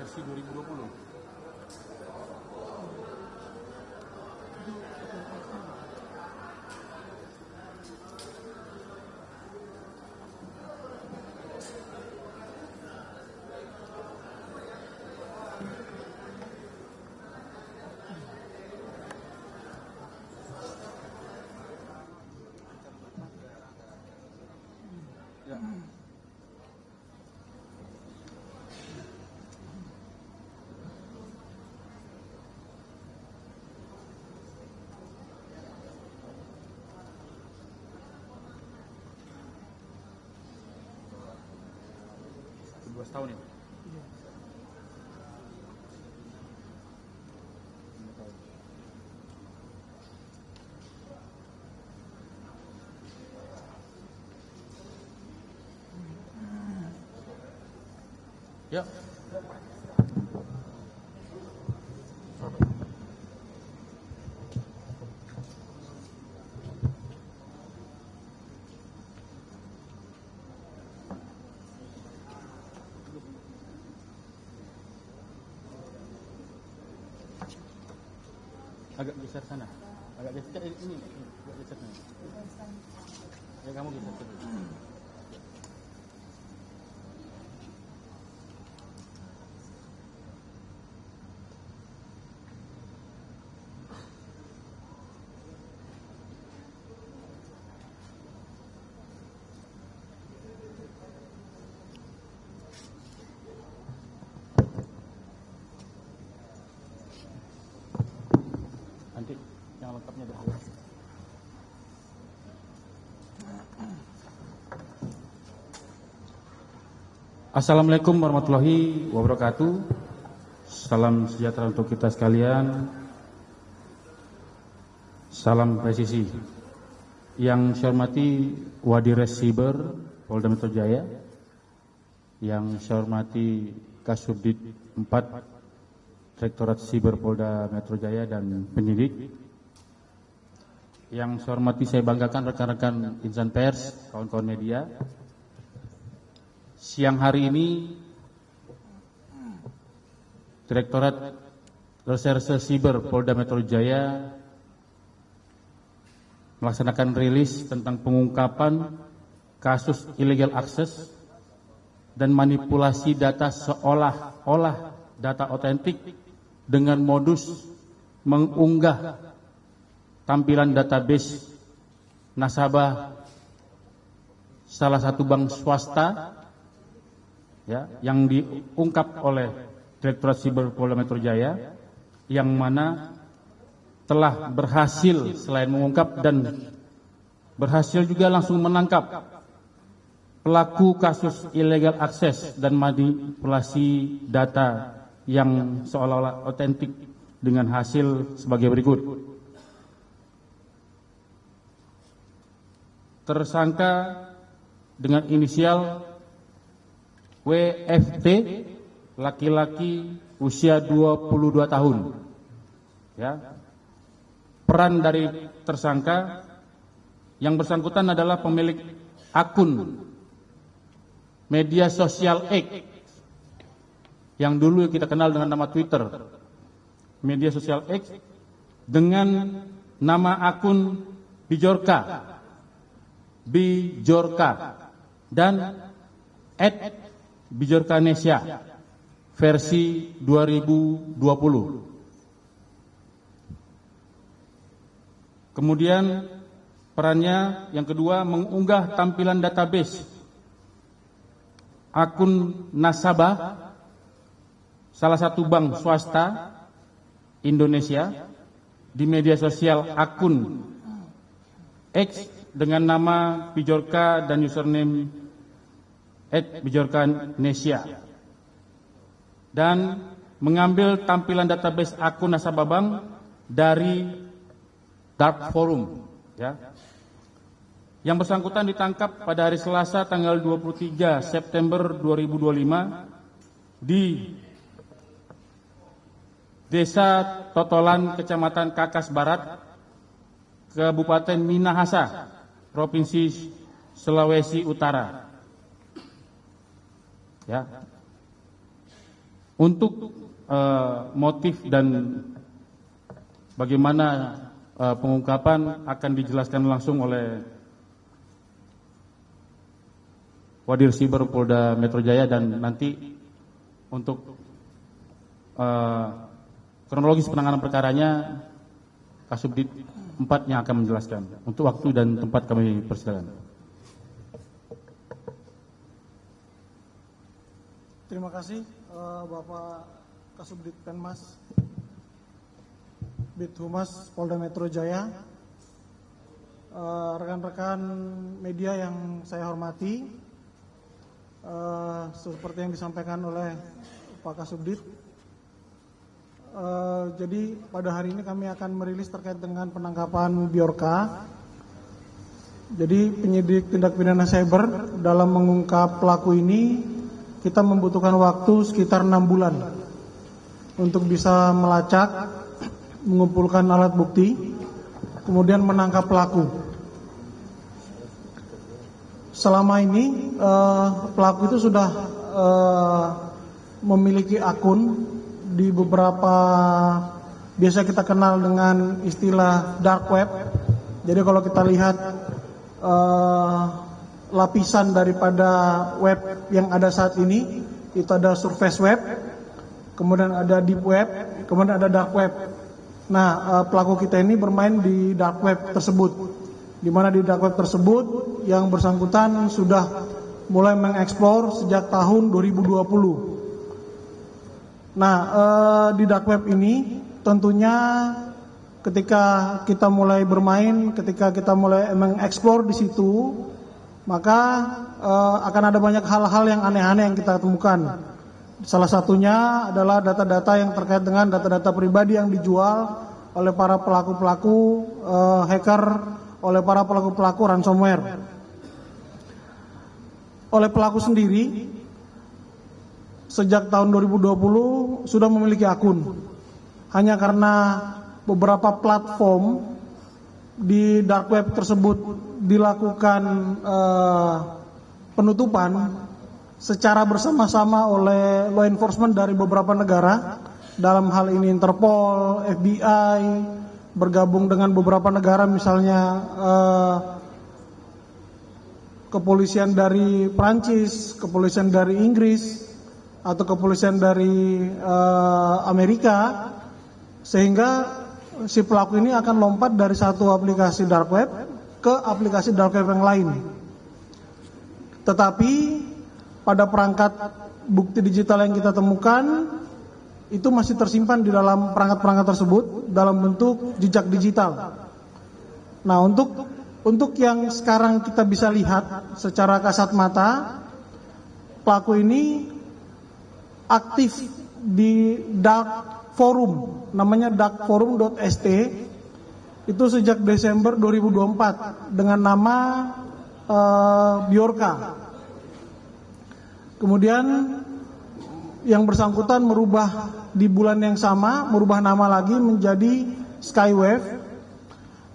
versi 2020. Ya. Dua tahun ya? Iya. Ya. Agak geser sana. Agak geser ini. Agak geser sana. Ya kamu geser dulu. Nanti yang lengkapnya dahulu. Assalamualaikum warahmatullahi wabarakatuh. Salam sejahtera untuk kita sekalian. Salam presisi. Yang saya hormati Wadires Siber Polda Metro Jaya, yang saya hormati Kasubdit 4 Direktorat Siber Polda Metro Jaya dan penyidik. Yang saya hormati, saya banggakan rekan-rekan insan pers, kawan-kawan media. Siang hari ini Direktorat Reserse Siber Polda Metro Jaya melaksanakan rilis tentang pengungkapan kasus illegal access dan manipulasi data seolah-olah data otentik dengan modus mengunggah tampilan database nasabah salah satu bank swasta, ya, yang diungkap oleh Direktorat Siber Polda Metro Jaya, yang mana telah berhasil selain mengungkap dan berhasil juga langsung menangkap pelaku kasus illegal access dan manipulasi data yang seolah-olah otentik dengan hasil sebagai berikut. Tersangka dengan inisial WFT, laki-laki usia 22 tahun. Ya. Peran dari tersangka yang bersangkutan adalah pemilik akun media sosial X, yang dulu kita kenal dengan nama Twitter, media sosial X, dengan nama akun Bijorka dan @bijorkanesia versi 2020. Kemudian perannya yang kedua mengunggah tampilan database akun nasabah salah satu bank swasta Indonesia di media sosial akun X dengan nama Bijorka dan username @bijorkanesia, dan mengambil tampilan database akun nasabah bank dari dark forum, ya. Yang bersangkutan ditangkap pada hari Selasa tanggal 23 September 2025 di Desa Totolan, Kecamatan Kakas Barat, Kabupaten Minahasa, Provinsi Sulawesi Utara. Ya. Untuk motif dan bagaimana pengungkapan akan dijelaskan langsung oleh Wadir Siber Polda Metro Jaya, dan nanti untuk kronologis penanganan perkaranya Kasubdit 4 yang akan menjelaskan. Untuk waktu dan tempat kami persilakan. Terima kasih Bapak Kasubdit Penmas Bid Humas Polda Metro Jaya, rekan-rekan media yang saya hormati, seperti yang disampaikan oleh Pak Kasubdit, jadi pada hari ini kami akan merilis terkait dengan penangkapan Bjorka. Jadi penyidik tindak pidana cyber dalam mengungkap pelaku ini kita membutuhkan waktu sekitar 6 bulan untuk bisa melacak, mengumpulkan alat bukti, kemudian menangkap pelaku. Selama ini pelaku itu sudah memiliki akun di beberapa, biasa kita kenal dengan istilah dark web. Jadi kalau kita lihat lapisan daripada web yang ada saat ini, itu ada surface web, kemudian ada deep web, kemudian ada dark web. Nah, pelaku kita ini bermain di dark web tersebut, di mana di dark web tersebut yang bersangkutan sudah mulai mengeksplor sejak tahun 2020. Nah, di dark web ini tentunya ketika kita mulai bermain, ketika kita mulai mengeksplor di situ, maka akan ada banyak hal-hal yang aneh-aneh yang kita temukan. Salah satunya adalah data-data yang terkait dengan data-data pribadi yang dijual oleh para pelaku-pelaku hacker, oleh para pelaku-pelaku ransomware. Oleh pelaku sendiri, sejak tahun 2020 sudah memiliki akun. Hanya karena beberapa platform di dark web tersebut dilakukan penutupan secara bersama-sama oleh law enforcement dari beberapa negara, dalam hal ini Interpol, FBI, bergabung dengan beberapa negara, misalnya kepolisian dari Prancis, kepolisian dari Inggris, atau kepolisian dari Amerika, sehingga si pelaku ini akan lompat dari satu aplikasi dark web ke aplikasi dark web yang lain. Tetapi pada perangkat bukti digital yang kita temukan itu masih tersimpan di dalam perangkat-perangkat tersebut dalam bentuk jejak digital. Nah, untuk yang sekarang kita bisa lihat secara kasat mata, pelaku ini aktif di dark forum, namanya darkforum.st, itu sejak Desember 2024 dengan nama Bjorka. Kemudian yang bersangkutan merubah di bulan yang sama, merubah nama lagi menjadi Skywave.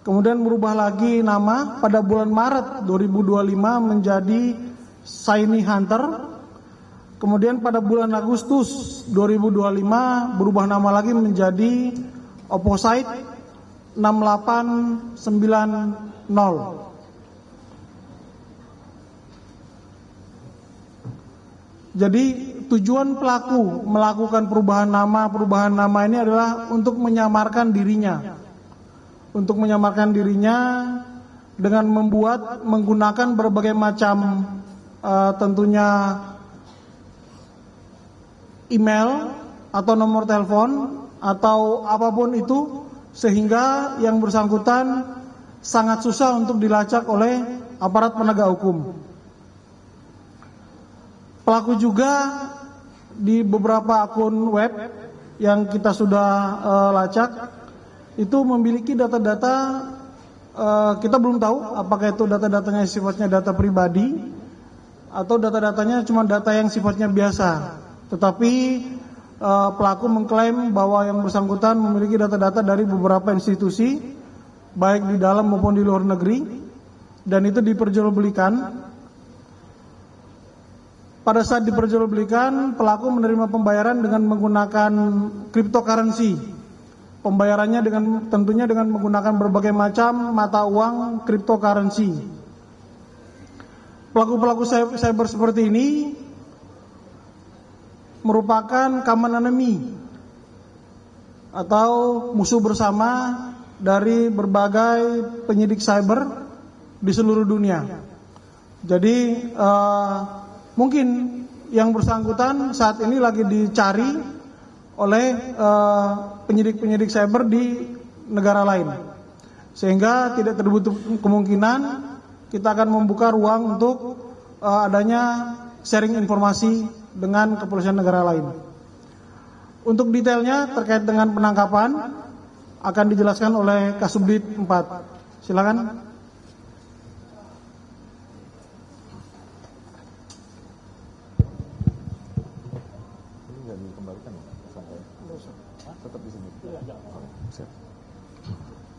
Kemudian merubah lagi nama pada bulan Maret 2025 menjadi Shiny Hunter. Kemudian pada bulan Agustus 2025 berubah nama lagi menjadi Opposite 6890. Jadi tujuan pelaku melakukan perubahan nama ini adalah untuk menyamarkan dirinya. Untuk menyamarkan dirinya dengan menggunakan berbagai macam tentunya email atau nomor telepon atau apapun itu, sehingga yang bersangkutan sangat susah untuk dilacak oleh aparat penegak hukum. Pelaku juga di beberapa akun web yang kita sudah lacak itu memiliki data-data, kita belum tahu apakah itu data-datanya sifatnya data pribadi atau data-datanya cuma data yang sifatnya biasa. Tetapi pelaku mengklaim bahwa yang bersangkutan memiliki data-data dari beberapa institusi, baik di dalam maupun di luar negeri, dan itu diperjualbelikan. pada saat diperjualbelikan, pelaku menerima pembayaran dengan menggunakan cryptocurrency. Pembayarannya tentunya dengan menggunakan berbagai macam mata uang cryptocurrency. Pelaku-pelaku cyber seperti ini merupakan common enemy atau musuh bersama dari berbagai penyidik cyber di seluruh dunia. Jadi mungkin yang bersangkutan saat ini lagi dicari oleh penyidik-penyidik cyber di negara lain, sehingga tidak tertutup kemungkinan kita akan membuka ruang untuk adanya sharing informasi dengan kepolisian negara lain. Untuk detailnya terkait dengan penangkapan akan dijelaskan oleh Kasubdit 4. Silakan.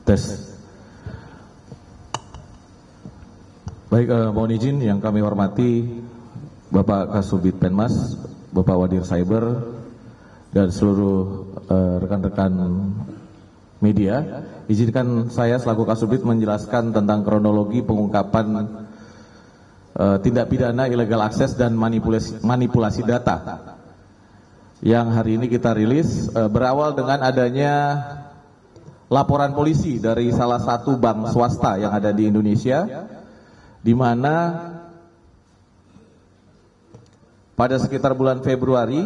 Tes. Baik, mohon izin yang kami hormati Bapak Kasubdit Penmas, Bapak Wadir Cyber, dan seluruh rekan-rekan media. Izinkan saya selaku Kasubdit menjelaskan tentang kronologi pengungkapan tindak pidana illegal access dan manipulasi data yang hari ini kita rilis, berawal dengan adanya laporan polisi dari salah satu bank swasta yang ada di Indonesia, di mana pada sekitar bulan Februari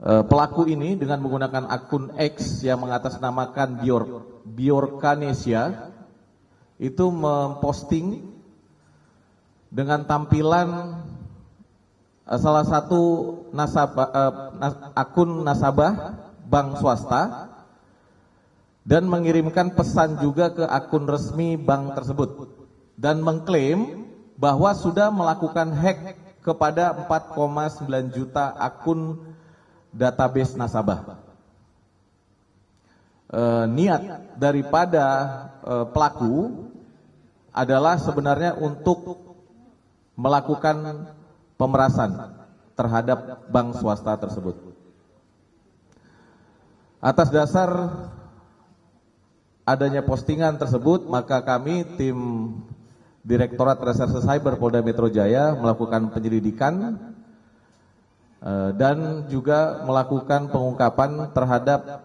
pelaku ini dengan menggunakan akun X yang mengatasnamakan Bjorkanesia itu memposting dengan tampilan salah satu akun nasabah bank swasta dan mengirimkan pesan juga ke akun resmi bank tersebut dan mengklaim bahwa sudah melakukan hack kepada 4,9 juta akun database nasabah. Niat daripada pelaku adalah sebenarnya untuk melakukan pemerasan terhadap bank swasta tersebut. Atas dasar adanya postingan tersebut, maka kami tim Direktorat Reserse Cyber Polda Metro Jaya melakukan penyelidikan dan juga melakukan pengungkapan terhadap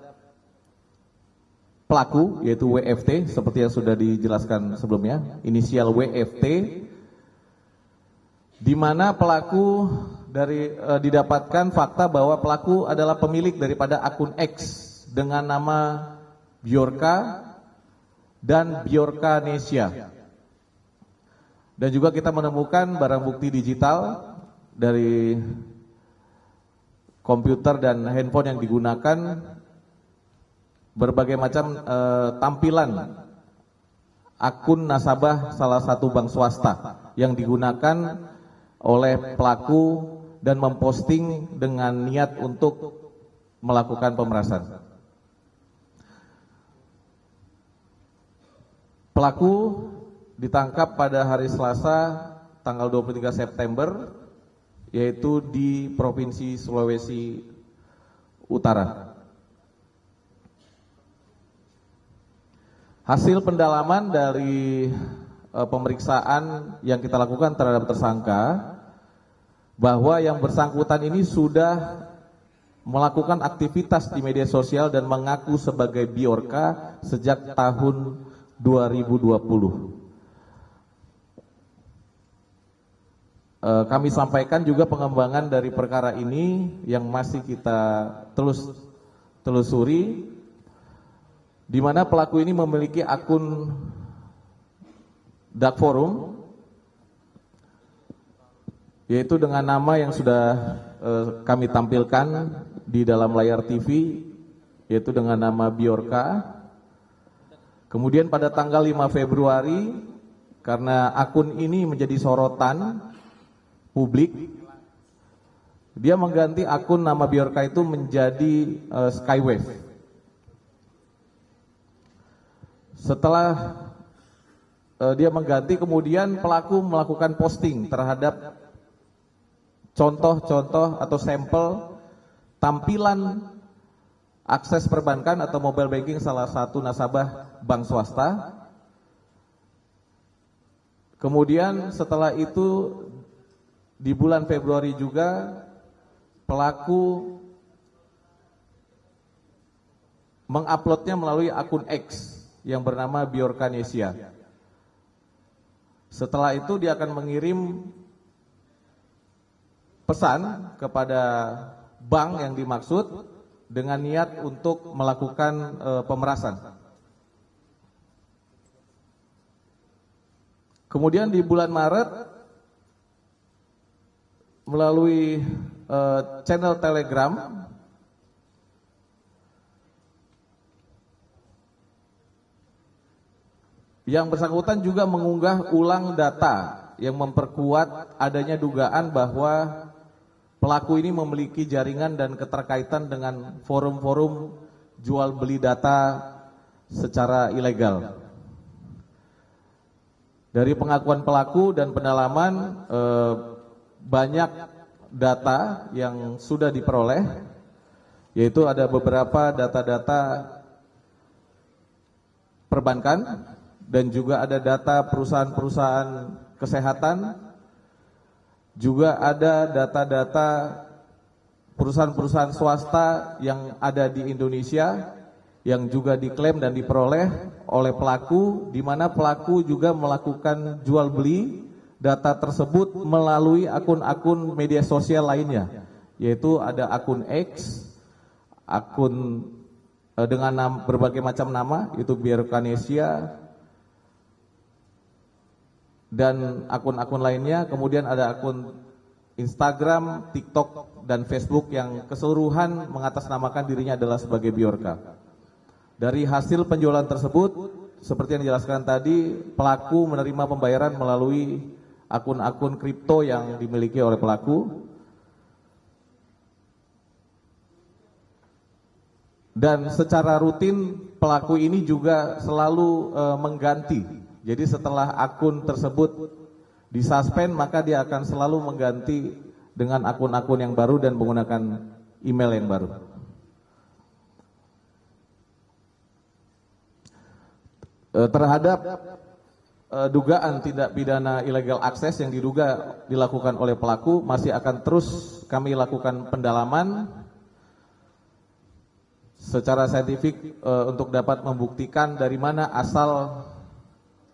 pelaku, yaitu WFT, seperti yang sudah dijelaskan sebelumnya, inisial WFT, di mana pelaku didapatkan fakta bahwa pelaku adalah pemilik daripada akun X dengan nama Bjorka dan Bjorkanesia. Dan juga kita menemukan barang bukti digital dari komputer dan handphone yang digunakan, berbagai macam tampilan akun nasabah salah satu bank swasta yang digunakan oleh pelaku dan memposting dengan niat untuk melakukan pemerasan. Pelaku ditangkap pada hari Selasa tanggal 23 September yaitu di Provinsi Sulawesi Utara. Hasil pendalaman dari pemeriksaan yang kita lakukan terhadap tersangka, bahwa yang bersangkutan ini sudah melakukan aktivitas di media sosial dan mengaku sebagai Bjorka sejak tahun 2020. Kami sampaikan juga pengembangan dari perkara ini yang masih kita telusuri, di mana pelaku ini memiliki akun dark forum, yaitu dengan nama yang sudah kami tampilkan di dalam layar TV, yaitu dengan nama Bjorka. Kemudian pada tanggal 5 Februari, karena akun ini menjadi sorotan publik, dia mengganti akun nama Bjorka itu menjadi Skywave. Setelah dia mengganti, kemudian pelaku melakukan posting terhadap contoh-contoh atau sampel tampilan akses perbankan atau mobile banking salah satu nasabah bank swasta. Kemudian setelah itu di bulan Februari juga pelaku menguploadnya melalui akun X yang bernama Biorkanesia. Setelah itu dia akan mengirim pesan kepada bank yang dimaksud dengan niat untuk melakukan pemerasan. Kemudian di bulan Maret melalui channel Telegram yang bersangkutan juga mengunggah ulang data yang memperkuat adanya dugaan bahwa pelaku ini memiliki jaringan dan keterkaitan dengan forum-forum jual beli data secara ilegal. Dari pengakuan pelaku dan pendalaman banyak data yang sudah diperoleh, yaitu ada beberapa data-data perbankan dan juga ada data perusahaan-perusahaan kesehatan, juga ada data-data perusahaan-perusahaan swasta yang ada di Indonesia yang juga diklaim dan diperoleh oleh pelaku, di mana pelaku juga melakukan jual beli data tersebut melalui akun-akun media sosial lainnya, yaitu ada akun X, akun dengan berbagai macam nama, yaitu Biorkanesia, dan akun-akun lainnya. Kemudian ada akun Instagram, TikTok, dan Facebook yang keseluruhan mengatasnamakan dirinya adalah sebagai Biorka. Dari hasil penjualan tersebut, seperti yang dijelaskan tadi, pelaku menerima pembayaran melalui akun-akun kripto yang dimiliki oleh pelaku. Dan secara rutin pelaku ini juga selalu mengganti. Jadi setelah akun tersebut disuspend, maka dia akan selalu mengganti dengan akun-akun yang baru dan menggunakan email yang baru. Terhadap dugaan tindak pidana illegal access yang diduga dilakukan oleh pelaku, masih akan terus kami lakukan pendalaman secara saintifik untuk dapat membuktikan dari mana asal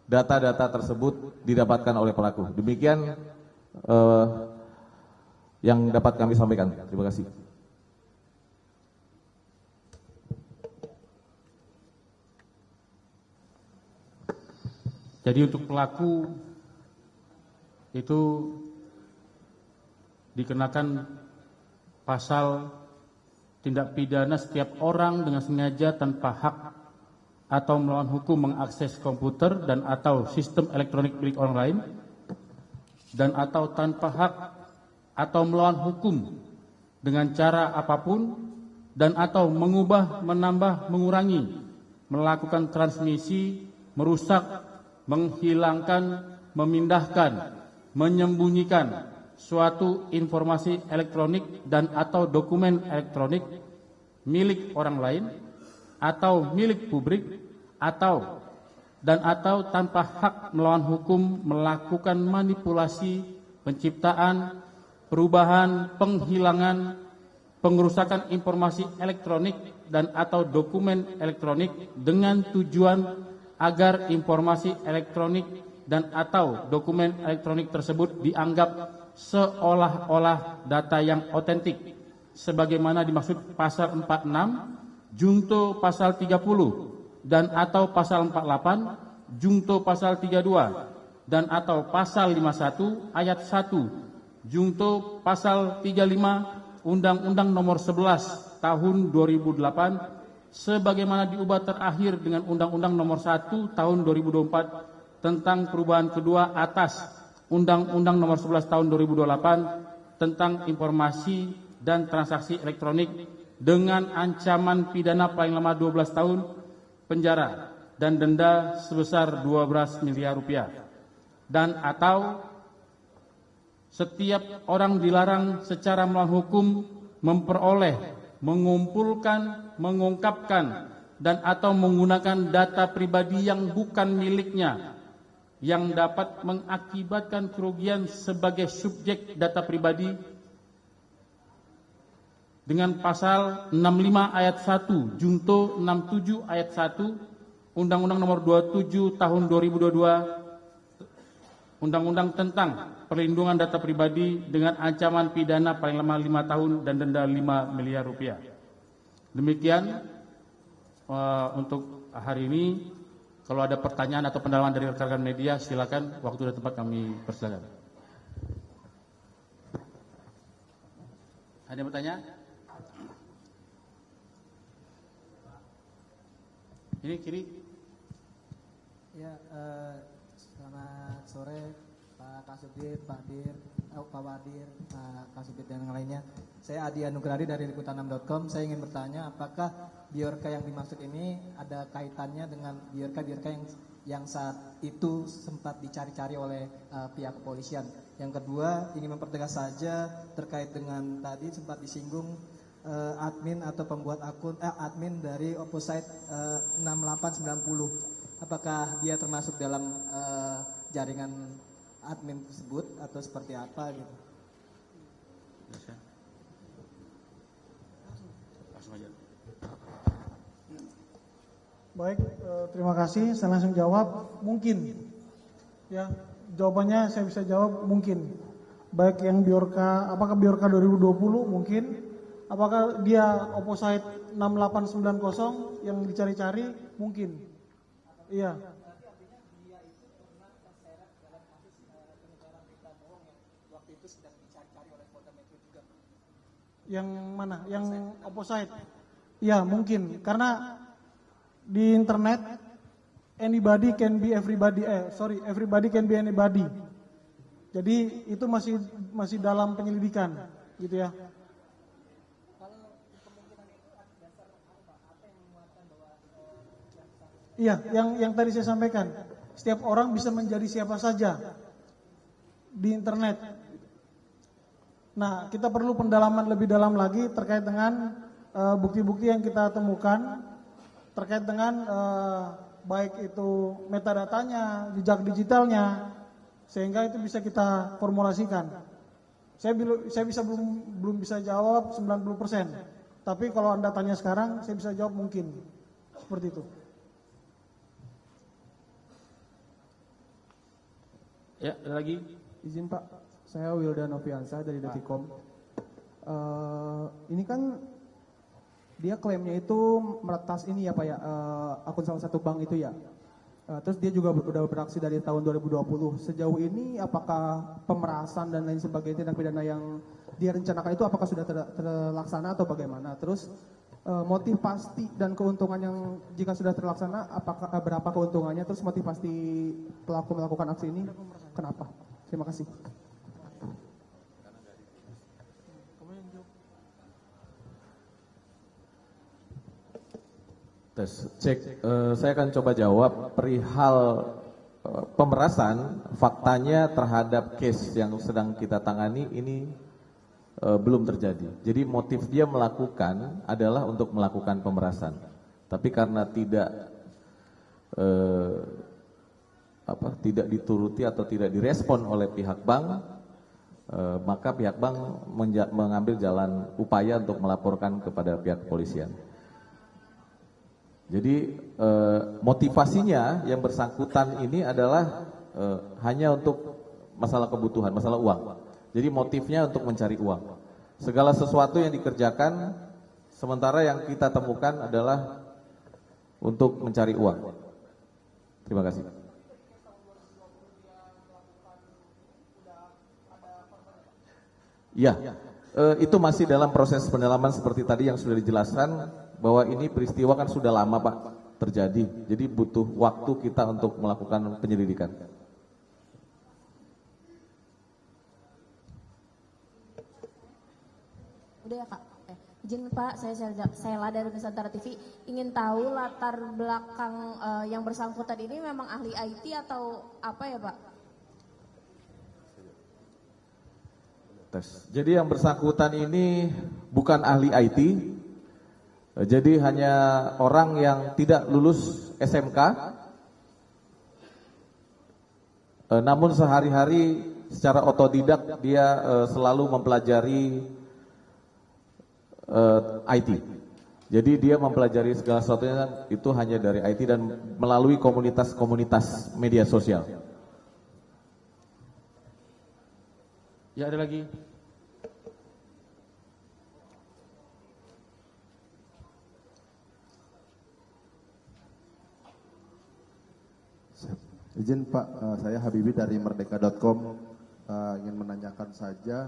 data-data tersebut didapatkan oleh pelaku. Demikian yang dapat kami sampaikan. Terima kasih. Jadi untuk pelaku itu dikenakan pasal tindak pidana setiap orang dengan sengaja tanpa hak atau melawan hukum mengakses komputer dan atau sistem elektronik milik orang lain, dan atau tanpa hak atau melawan hukum dengan cara apapun, dan atau mengubah, menambah, mengurangi, melakukan transmisi, merusak, menghilangkan, memindahkan, menyembunyikan suatu informasi elektronik dan atau dokumen elektronik milik orang lain atau milik publik, atau dan atau tanpa hak melawan hukum melakukan manipulasi, penciptaan, perubahan, penghilangan, pengerusakan informasi elektronik dan atau dokumen elektronik dengan tujuan agar informasi elektronik dan atau dokumen elektronik tersebut dianggap seolah-olah data yang otentik sebagaimana dimaksud pasal 46 junto pasal 30 dan atau pasal 48 junto pasal 32 dan atau pasal 51 ayat 1 junto pasal 35 Undang-Undang Nomor 11 Tahun 2008 sebagaimana diubah terakhir dengan Undang-Undang Nomor 1 Tahun 2024 tentang perubahan kedua atas Undang-Undang Nomor 11 Tahun 2028 tentang informasi dan transaksi elektronik dengan ancaman pidana paling lama 12 tahun penjara dan denda sebesar 12 miliar rupiah, dan atau setiap orang dilarang secara melawan hukum memperoleh, mengumpulkan, mengungkapkan, dan atau menggunakan data pribadi yang bukan miliknya, yang dapat mengakibatkan kerugian sebagai subjek data pribadi dengan pasal 65 ayat 1, Junto 67 ayat 1, Undang-Undang Nomor 27 Tahun 2022, Undang-Undang tentang Perlindungan Data Pribadi dengan ancaman pidana paling lama 5 tahun dan denda 5 miliar rupiah. Demikian untuk hari ini. Kalau ada pertanyaan atau pendalaman dari rekan-rekan media, silakan. Waktu dan tempat kami persilakan. Ada yang bertanya? Ini kiri. Ya, selamat sore Pak Kasubdit, Pak Dir, Pak Wadir, Pak Kasubdit dan yang lainnya. Saya Adi Anugradi dari liputan6.com. Saya ingin bertanya, apakah biorka yang dimaksud ini ada kaitannya dengan biorka yang saat itu sempat dicari-cari oleh pihak kepolisian? Yang kedua, ingin mempertegas saja terkait dengan tadi sempat disinggung admin atau pembuat akun admin dari Opposite 6890. Apakah dia termasuk dalam jaringan admin tersebut atau seperti apa gitu? Baik, terima kasih. Saya langsung jawab. Mungkin, ya jawabannya saya bisa jawab mungkin. Baik yang biorka, apakah biorka 2020 mungkin, apakah dia Opposite 6890 yang dicari-cari mungkin. Iya. Yang mana? Yang Opposite? Iya mungkin, karena di internet anybody can be everybody. Everybody can be anybody. Jadi itu masih dalam penyelidikan, gitu ya. Iya, yang tadi saya sampaikan, setiap orang bisa menjadi siapa saja di internet. Nah, kita perlu pendalaman lebih dalam lagi terkait dengan bukti-bukti yang kita temukan terkait dengan baik itu metadatanya, jejak digitalnya, sehingga itu bisa kita formulasikan. Saya bisa belum bisa jawab 90%, tapi kalau Anda tanya sekarang, saya bisa jawab mungkin seperti itu. Ya, ada lagi. Izin Pak, saya Wildan Noviansa dari Detikom. Ini kan dia klaimnya itu meretas ini ya Pak ya, akun salah satu bank itu ya. Terus dia juga udah beraksi dari tahun 2020. Sejauh ini apakah pemerasan dan lain sebagainya tindak pidana yang dia rencanakan itu apakah sudah terlaksana atau bagaimana? Terus motivasi dan keuntungan yang jika sudah terlaksana apakah berapa keuntungannya? Terus motivasi pelaku melakukan aksi ini kenapa? Terima kasih. Cek, saya akan coba jawab perihal pemerasan. Faktanya terhadap case yang sedang kita tangani ini belum terjadi. Jadi motif dia melakukan adalah untuk melakukan pemerasan. Tapi karena tidak dituruti atau tidak direspon oleh pihak bank, maka pihak bank mengambil jalan upaya untuk melaporkan kepada pihak kepolisian. Jadi motivasinya yang bersangkutan ini adalah hanya untuk masalah kebutuhan, masalah uang. Jadi motifnya untuk mencari uang. Segala sesuatu yang dikerjakan sementara yang kita temukan adalah untuk mencari uang. Terima kasih. Ya, itu masih dalam proses pendalaman seperti tadi yang sudah dijelaskan. Bahwa ini peristiwa kan sudah lama Pak terjadi, jadi butuh waktu kita untuk melakukan penyelidikan. Udah ya Kak? Izin Pak, saya Sela dari Nusantara TV, ingin tahu latar belakang yang bersangkutan ini memang ahli IT atau apa ya Pak? Tes. Jadi yang bersangkutan ini bukan ahli IT, jadi hanya orang yang tidak lulus SMK, namun sehari-hari secara otodidak dia selalu mempelajari IT. Jadi dia mempelajari segala sesuatunya itu hanya dari IT dan melalui komunitas-komunitas media sosial. Ya, ada lagi. Izin Pak, saya Habibi dari merdeka.com, ingin menanyakan saja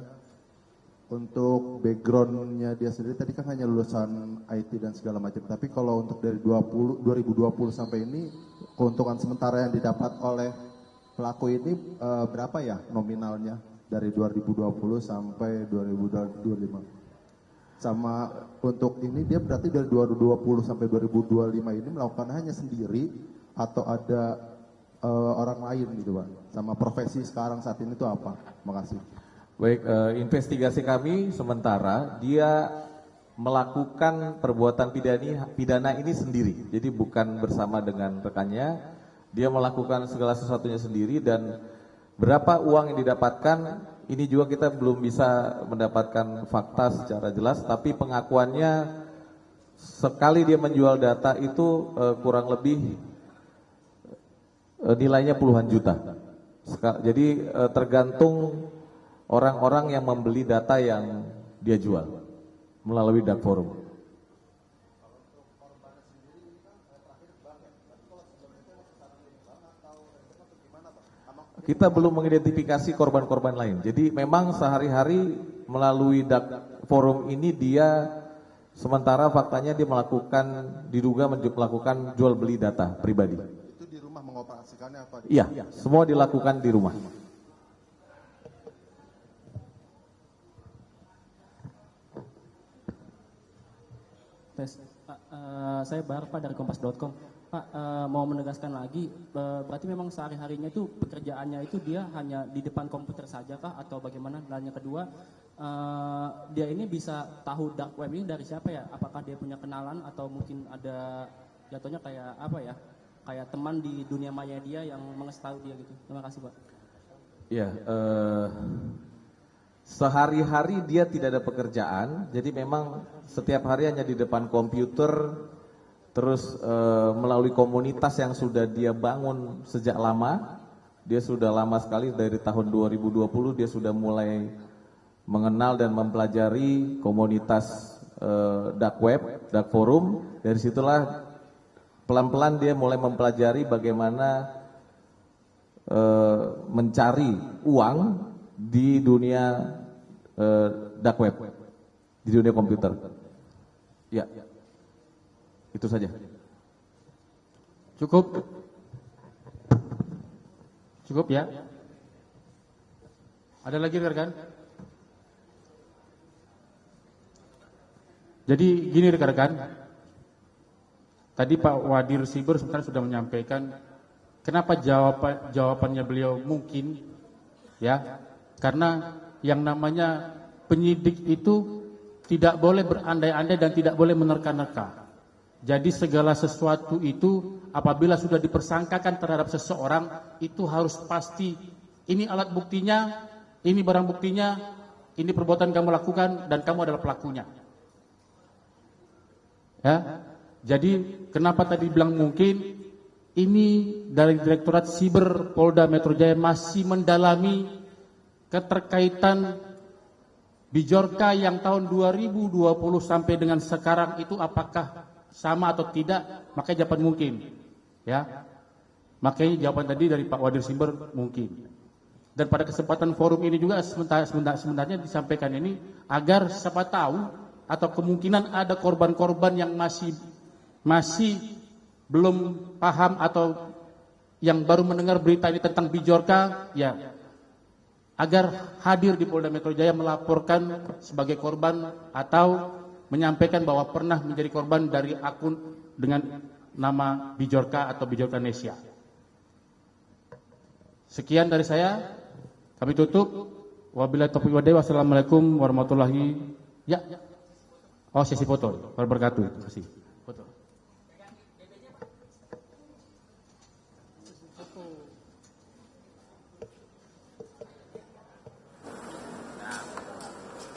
untuk backgroundnya dia sendiri tadi kan hanya lulusan IT dan segala macam, tapi kalau untuk dari 2020 sampai ini keuntungan sementara yang didapat oleh pelaku ini berapa ya nominalnya dari 2020 sampai 2025? Sama untuk ini dia berarti dari 2020 sampai 2025 ini melakukan hanya sendiri atau ada orang lain gitu Pak? Sama profesi sekarang saat ini itu apa? Makasih. Baik, investigasi kami sementara dia melakukan perbuatan pidana ini sendiri. Jadi bukan bersama dengan rekannya, dia melakukan segala sesuatunya sendiri dan berapa uang yang didapatkan ini juga kita belum bisa mendapatkan fakta secara jelas, tapi pengakuannya sekali dia menjual data itu kurang lebih nilainya puluhan juta. Jadi tergantung orang-orang yang membeli data yang dia jual melalui dark forum. Kita belum mengidentifikasi korban-korban lain. Jadi memang sehari-hari melalui dark forum ini dia sementara faktanya dia diduga melakukan jual beli data pribadi. Itu di rumah mengoperasikannya apa? Iya, semua dilakukan di rumah. Tes, Pak, saya Bar Pak dari kompas.com. Pak, mau menegaskan lagi, berarti memang sehari-harinya itu pekerjaannya itu dia hanya di depan komputer saja kah atau bagaimana? Dan yang kedua, dia ini bisa tahu dark web ini dari siapa ya? Apakah dia punya kenalan atau mungkin ada jatuhnya kayak apa ya? Kayak teman di dunia maya dia yang mengetahui dia gitu. Terima kasih Pak. Iya, sehari-hari dia tidak ada pekerjaan, jadi memang setiap hari hanya di depan komputer, terus melalui komunitas yang sudah dia bangun sejak lama. Dia sudah lama sekali, dari tahun 2020 dia sudah mulai mengenal dan mempelajari komunitas dark web, dark forum. Dari situlah pelan-pelan dia mulai mempelajari bagaimana mencari uang di dunia dark web, di dunia komputer. Ya, itu saja. Cukup? Cukup ya? Ada lagi rekan-rekan? Jadi gini rekan-rekan, tadi Pak Wadir Siber sebenarnya sudah menyampaikan kenapa jawabannya beliau mungkin, ya, karena yang namanya penyidik itu tidak boleh berandai-andai dan tidak boleh menerka-nerka. Jadi segala sesuatu itu apabila sudah dipersangkakan terhadap seseorang itu harus pasti ini alat buktinya, ini barang buktinya, ini perbuatan kamu lakukan dan kamu adalah pelakunya. Ya. Jadi kenapa tadi bilang mungkin, ini dari Direktorat Siber Polda Metro Jaya masih mendalami keterkaitan Bijorka yang tahun 2020 sampai dengan sekarang itu apakah sama atau tidak, makanya jawaban mungkin, ya. Makanya jawaban tadi dari Pak Wadir Siber mungkin. Dan pada kesempatan forum ini juga sebenarnya disampaikan ini agar siapa tahu atau kemungkinan ada korban-korban yang masih belum paham atau yang baru mendengar berita ini tentang Bijorka, ya, agar hadir di Polda Metro Jaya melaporkan sebagai korban atau menyampaikan bahwa pernah menjadi korban dari akun dengan nama Bijorka atau Bijorka Nesia. Sekian dari saya, kami tutup. Wabillahi taufiq walhidayah. Wassalamualaikum warahmatullahi ya. Oh, sesi foto. Wabarakatuh. Terima kasih. Foto.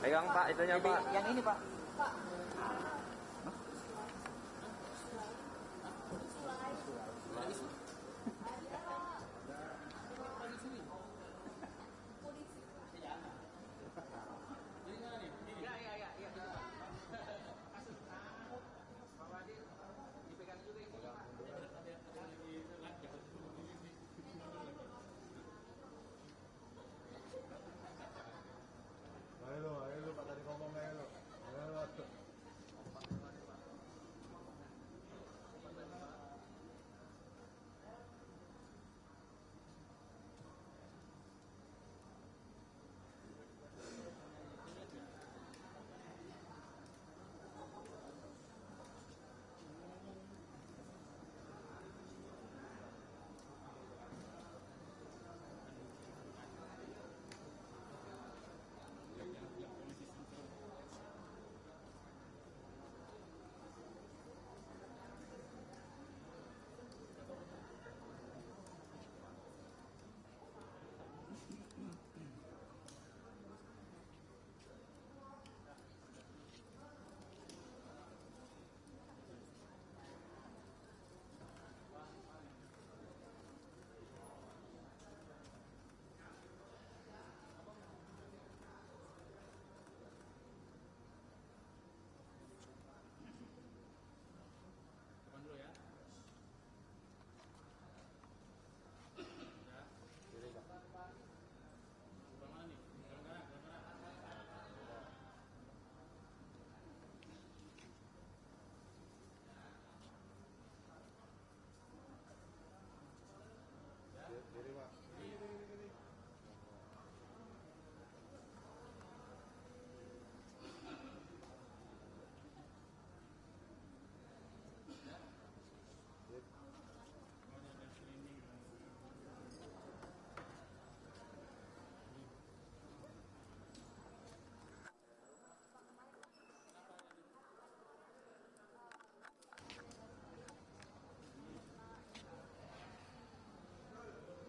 Pegang Pak, itunya Pak. Yang ini Pak.